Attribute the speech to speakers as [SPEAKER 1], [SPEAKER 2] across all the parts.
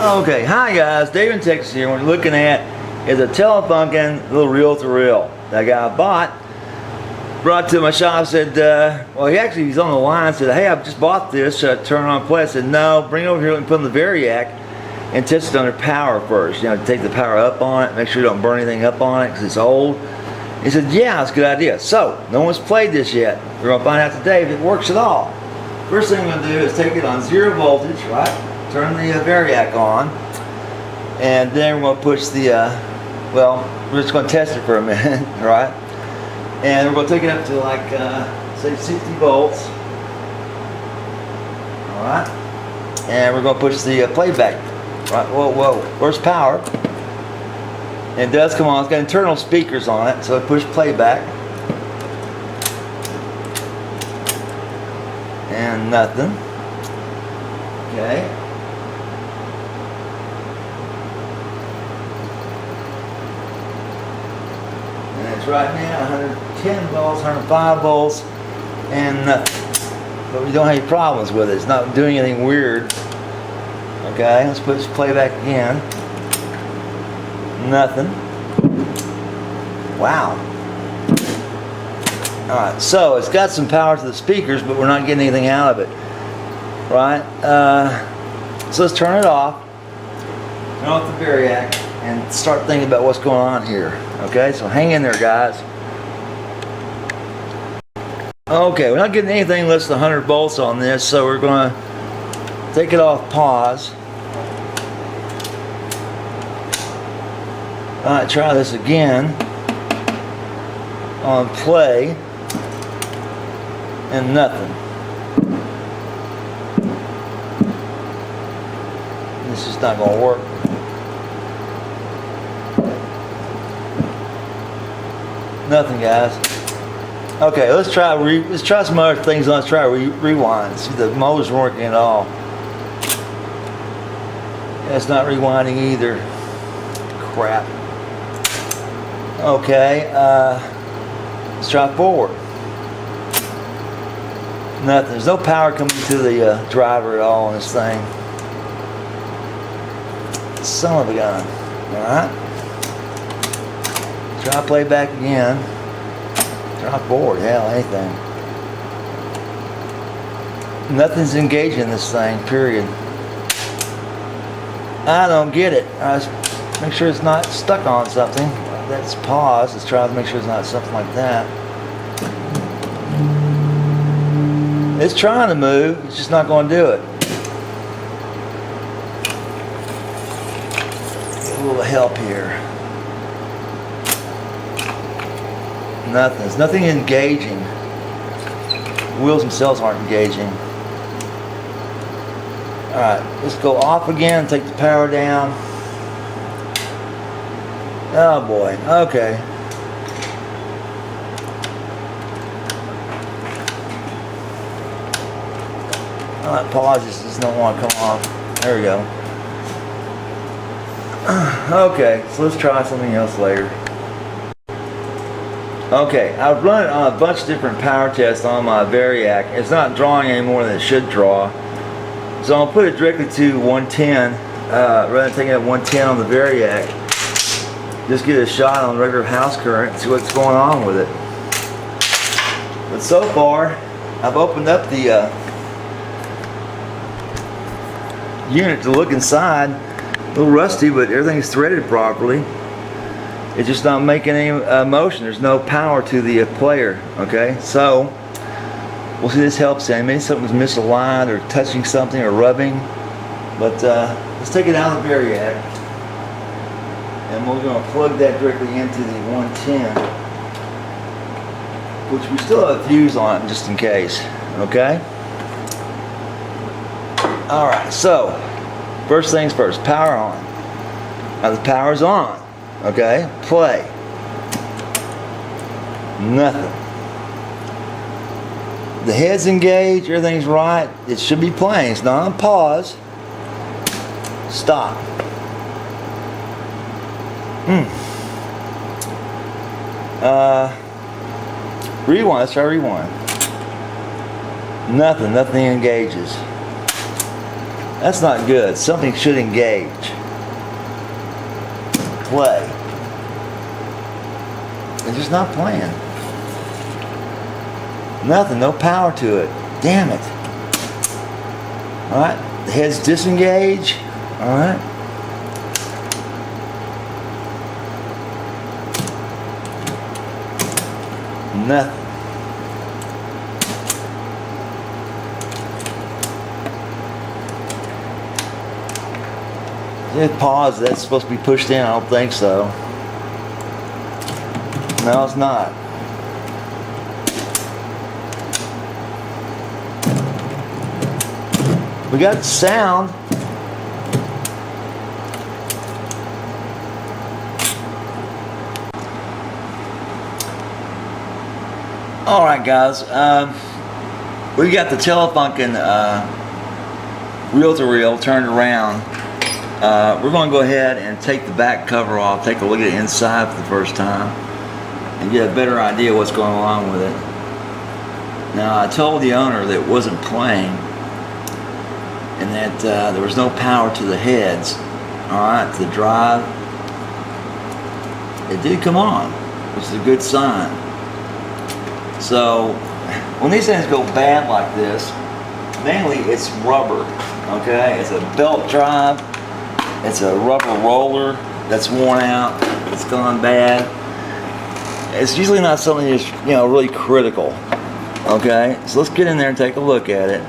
[SPEAKER 1] Okay, hi guys, Dave in Texas here. What we're looking at is a Telefunken little reel-to-reel that guy brought to my shop. Said, well, he's on the line. Said, hey, I just bought this. Should I turn it on and play? I said, no, bring it over here and put it in the variac and test it under power first. You know, take the power up on it, make sure you don't burn anything up on it because it's old. He said, yeah, that's a good idea. So, no one's played this yet. We're going to find out today if it works at all. First thing I'm going to do is take it on 0 voltage, right? Turn the variac on, and then we're going to push the, well, we're just going to test it for a minute, right? And we're going to take it up to like, say 60 volts, alright? And we're going to push the playback, right? Whoa, where's power? And it does come on, it's got internal speakers on it, so I push playback. And nothing. Okay. And it's right now 110 volts, 105 volts, and nothing. But we don't have any problems with it. It's not doing anything weird. Okay, let's put this playback again. Nothing. Wow. Alright, so it's got some power to the speakers, but we're not getting anything out of it. Right? So let's turn it off. Turn off the variac and start thinking about what's going on here. Okay, so hang in there, guys. Okay, we're not getting anything less than 100 volts on this, so we're going to take it off pause. Alright, try this again on play, and nothing. This is not going to work. Nothing, guys. Okay, let's try some other things. Let's try rewind. See, the motor's working at all. It's not rewinding either. Crap. Okay, let's try forward. Nothing. There's no power coming to the driver at all on this thing. Son of a gun. Alright. Try playback again. Try forward. Hell, anything. Nothing's engaging this thing, period. I don't get it. Make sure it's not stuck on something. That's pause. Let's try to make sure it's not something like that. It's trying to move. It's just not going to do it. Get a little help here. Nothing. There's nothing engaging. The wheels themselves aren't engaging. Alright, let's go off again. Take the power down. Oh boy, okay. Alright, pause, this does not want to come off. There we go. Okay, so let's try something else later. Okay, I've run it on a bunch of different power tests on my variac. It's not drawing any more than it should draw. So I'll put it directly to 110, rather than taking it at 110 on the variac. Just get a shot on regular house current and see what's going on with it. But so far, I've opened up the unit to look inside. A little rusty, but everything's threaded properly. It's just not making any motion. There's no power to the player. Okay, so we'll see if this helps any. Maybe something's misaligned or touching something or rubbing. But let's take it out of the variac. And we're going to plug that directly into the 110, which we still have a fuse on it just in case. Okay? Alright, so first things first, power on. Now the power's on. Okay? Play. Nothing. The head's engaged, everything's right. It should be playing. It's not on pause. Stop. Rewind. Let's try rewind. Nothing engages. That's not good. Something should engage. Play. It's just not playing. Nothing, no power to it. Damn it. Alright, the heads disengage. Alright. Nothing. Hit pause, that's supposed to be pushed in. I don't think so. No, it's not. We got sound. All right, guys. We got the Telefunken reel-to-reel turned around. We're going to go ahead and take the back cover off, take a look at it inside for the first time, and get a better idea what's going on with it. Now, I told the owner that it wasn't playing, and that there was no power to the heads. Alright, to the drive. It did come on, which is a good sign. So, when these things go bad like this, mainly it's rubber. Okay, it's a belt drive. It's a rubber roller that's worn out. It's gone bad. It's usually not something that's, you know, really critical. Okay, so let's get in there and take a look at it.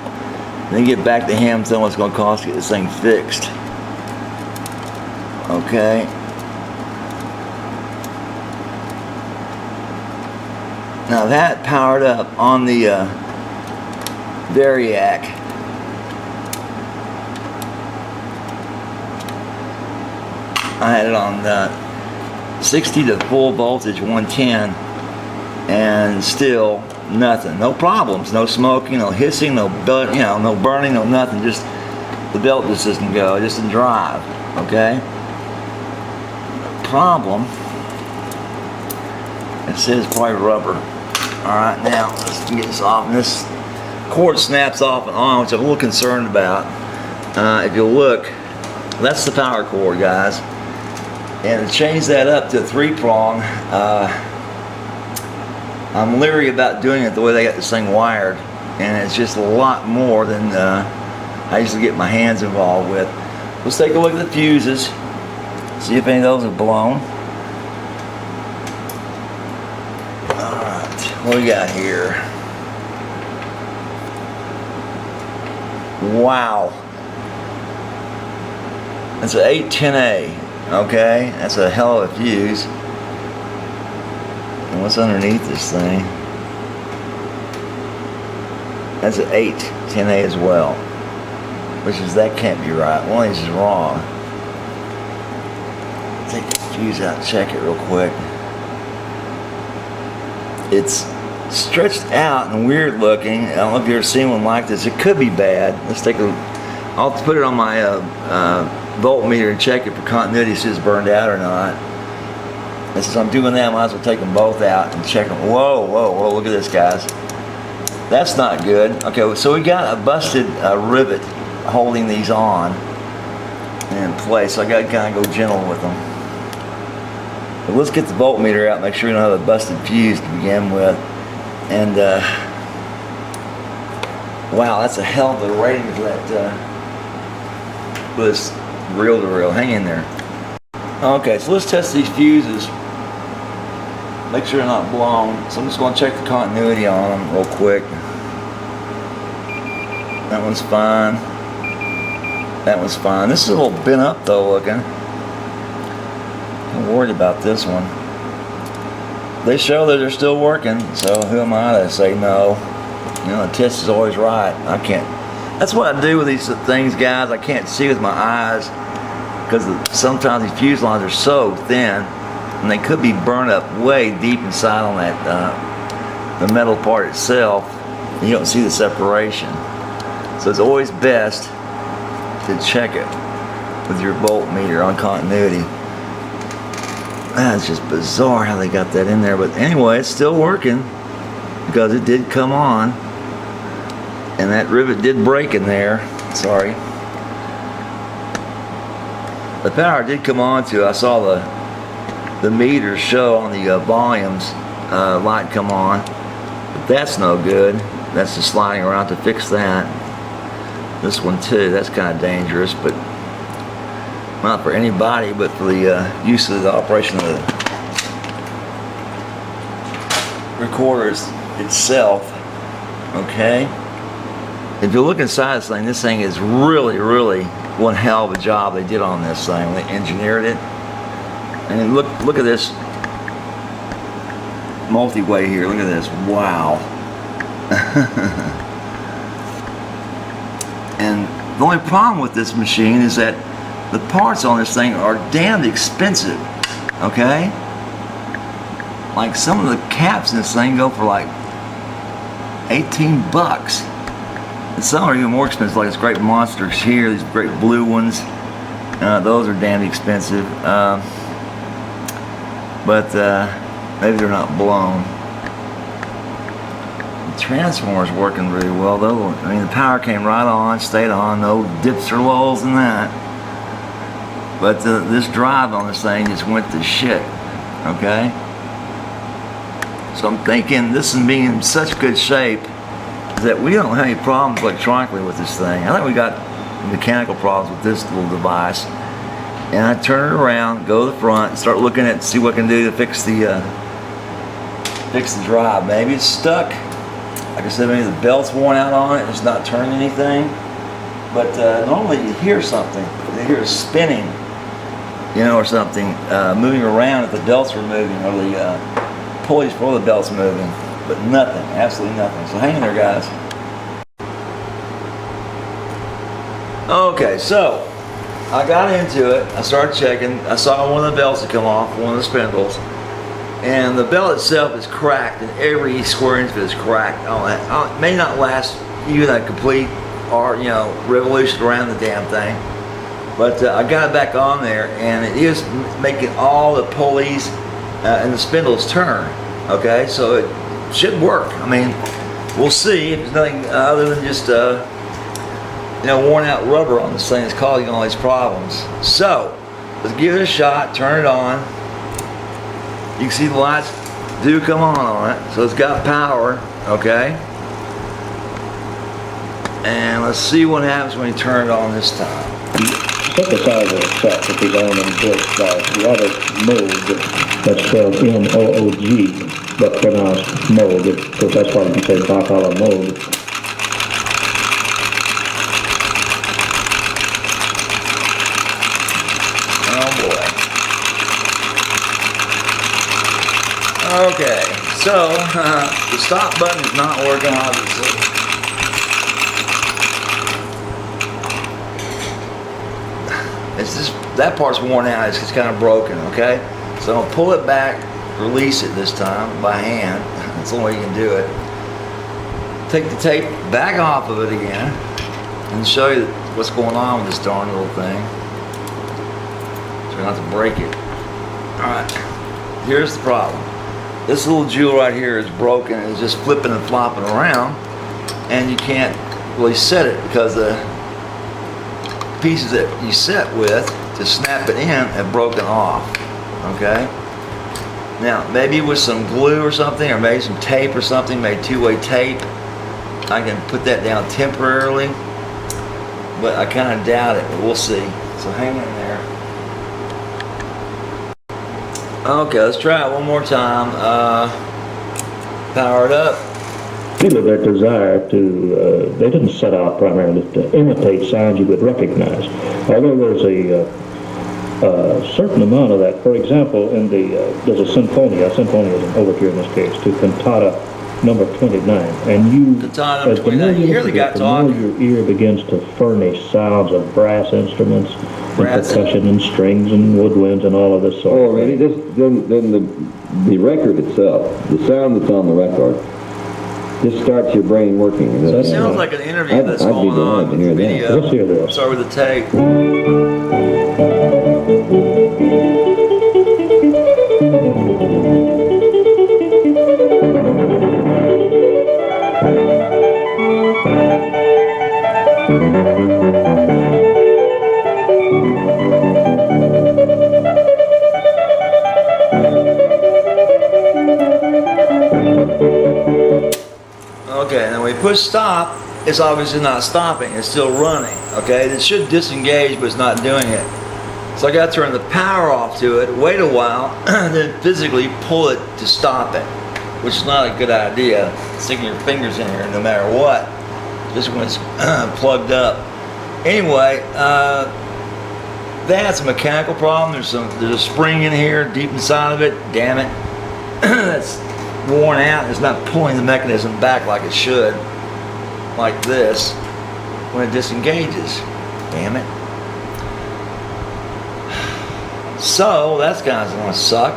[SPEAKER 1] Then get back to him, tell him what's going to cost to get this thing fixed. Okay. Now that powered up on the Variac. I had it on 60 to full voltage 110, and still nothing. No problems, no smoking, no hissing, no no burning, no nothing. Just the belt just doesn't go. It just doesn't drive. Okay. Problem. It says probably rubber. All right, now let's get this off. And this cord snaps off and on, which I'm a little concerned about. If you look, that's the power cord, guys. And to change that up to a 3-prong, I'm leery about doing it the way they got this thing wired, and it's just a lot more than I usually get my hands involved with. Let's take a look at the fuses, see if any of those are blown. Alright, what we got here? Wow. That's an 810A. Okay, that's a hell of a fuse. And what's underneath this thing? That's an 810A as well. Which is, that can't be right. One of these is wrong. Take the fuse out and check it real quick. It's stretched out and weird looking. I don't know if you've ever seen one like this. It could be bad. Let's take a, I'll put it on my voltmeter and check it for continuity, see if it's burned out or not. And since I'm doing that, I might as well take them both out and check them. Whoa, whoa, whoa, look at this, guys. That's not good. Okay, so we got a busted rivet holding these on in place, so I got to kind of go gentle with them. But let's get the voltmeter out, make sure we don't have a busted fuse to begin with. And wow, that's a hell of a rating for that was reel-to-reel. Hang in there. Okay, so let's test these fuses. Make sure they're not blown. So I'm just going to check the continuity on them real quick. That one's fine. That one's fine. This is a little bent up though looking. I'm worried about this one. They show that they're still working, so who am I to say no? You know, the test is always right. I can't. That's what I do with these things, guys. I can't see with my eyes because sometimes these fuse lines are so thin, and they could be burned up way deep inside on that the metal part itself. You don't see the separation, so it's always best to check it with your voltmeter on continuity. That's just bizarre how they got that in there, but anyway, it's still working because it did come on, and that rivet did break in there. Sorry. the power did come on to. I saw the meters show on the volumes light come on, but that's no good. That's just sliding around to fix that. This one too, that's kind of dangerous, but not for anybody, but for the use of the operation of the recorders itself. Okay. If you look inside this thing is really one hell of a job they did on this thing. They engineered it. And look at this multi-way here. Look at this. Wow. And the only problem with this machine is that the parts on this thing are damned expensive. Okay? Like some of the caps in this thing go for like 18 bucks. And some are even more expensive, like this great monsters here, these great blue ones. Those are damn expensive. But maybe they're not blown. The transformer's working really well though. I mean, the power came right on, stayed on, no dips or lulls in that. But this drive on this thing just went to shit. Okay? So I'm thinking this is being in such good shape that we don't have any problems electronically with this thing. I think we got mechanical problems with this little device. And I turn it around, go to the front, and start looking at, see what I can do to fix the drive. Maybe it's stuck. Like I said, maybe the belt's worn out on it. It's not turning anything. But normally you hear something. You hear it spinning, you know, or something moving around if the belts are moving, or the pulleys for the belt's moving. But nothing, absolutely nothing. So hang in there, guys. Okay, so I got into it. I started checking. I saw one of the belts that come off, one of the spindles, and the belt itself is cracked, and every square inch of it is cracked. It may not last even a complete, or revolution around the damn thing. But I got it back on there, and it is making all the pulleys and the spindles turn. Okay, so it should work. I mean, we'll see if there's nothing other than just worn out rubber on this thing that's causing all these problems. So let's give it a shot, turn it on. You can see the lights do come on it, so it's got power. Okay, and let's see what happens when you turn it on this time.
[SPEAKER 2] Synthesizer itself, which is owned and built by Robert Moog, that's spelled M-O-O-G, but pronounced Moog, because that's why you can say Bacala Moog.
[SPEAKER 1] Oh boy. Okay, so the stop button is not working, obviously. It's just, that part's worn out, it's kind of broken, okay? So I'm gonna pull it back, release it this time by hand. That's the only way you can do it. Take the tape back off of it again and show you what's going on with this darn little thing. Try not to break it. Alright, here's the problem. This little jewel right here is broken, and it's just flipping and flopping around, and you can't really set it because the pieces that you set with to snap it in have broken off. Okay, now maybe with some glue or something, or maybe some tape or something, maybe two-way tape, I can put that down temporarily, but I kind of doubt it, but we'll see. So hang in there. Okay, let's try it one more time. Power it up.
[SPEAKER 2] People, their desire to, they didn't set out primarily to imitate sounds you would recognize. Although there's a certain amount of that. For example, in there's a sinfonia is an overture in this case, to cantata number 29. And
[SPEAKER 1] cantata number 29, you hear the guy talking.
[SPEAKER 2] The more your ear begins to furnish sounds of brass instruments, and percussion and strings and woodwinds and all of this sort of thing.
[SPEAKER 3] Then the record itself, the sound that's on the record, just starts your brain working.
[SPEAKER 1] It sounds like an interview that's going on with the video.
[SPEAKER 2] Let's hear this.
[SPEAKER 1] Start with the tape. push stop, it's obviously not stopping. It's still running. Okay, it should disengage, but it's not doing it. So I got to turn the power off to it, wait a while, and then physically pull it to stop it, which is not a good idea. Sticking your fingers in here, no matter what, just when it's plugged up. Anyway, that's a mechanical problem. There's a spring in here, deep inside of it. Damn it, that's worn out. It's not pulling the mechanism back like it should, like this, when it disengages. Damn it. So that's kind of gonna suck.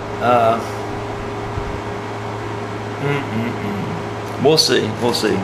[SPEAKER 1] We'll see. We'll see.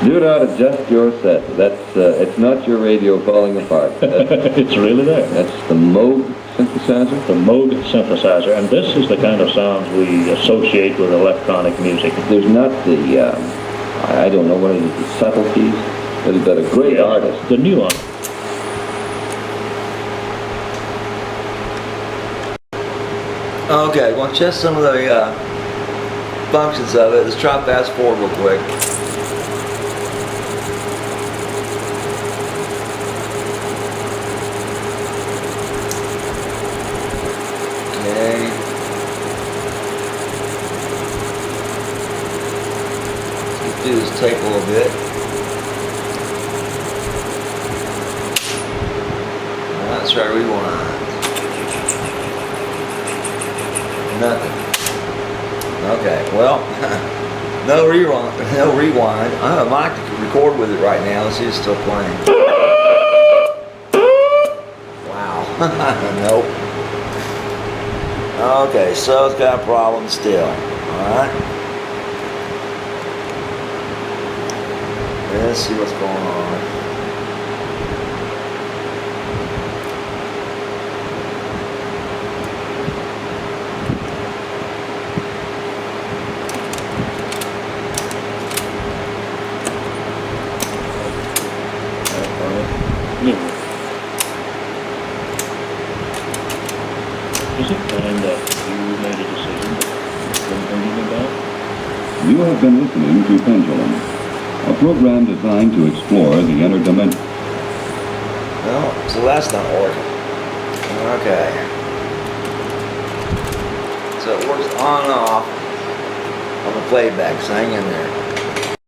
[SPEAKER 3] Do not adjust your set. That's it's not your radio falling apart.
[SPEAKER 2] It's really there.
[SPEAKER 3] That's the Moog synthesizer.
[SPEAKER 2] The Moog synthesizer, and this is the kind of sounds we associate with electronic music.
[SPEAKER 3] There's not the I don't know what it is, the subtleties, but he's got a great artist.
[SPEAKER 2] The nuance.
[SPEAKER 1] Okay, well, just some of the functions of it. Let's try fast forward real quick. Okay. Let's do this tape a little bit. That's right, rewind. Nothing. Okay, well, no rewind. No rewind. I have a mic to record with it right now. Let's see if it's still playing. Wow. Nope. Okay, so it's got a problem still. Alright. Let's see what's going on.
[SPEAKER 2] Is it time that you made a decision that you're thinking about?
[SPEAKER 4] You have been listening to Pendulum, a program designed to explore the inner dimension.
[SPEAKER 1] No, so that's not working. Okay. So it works on and off on the playback, so hang in there.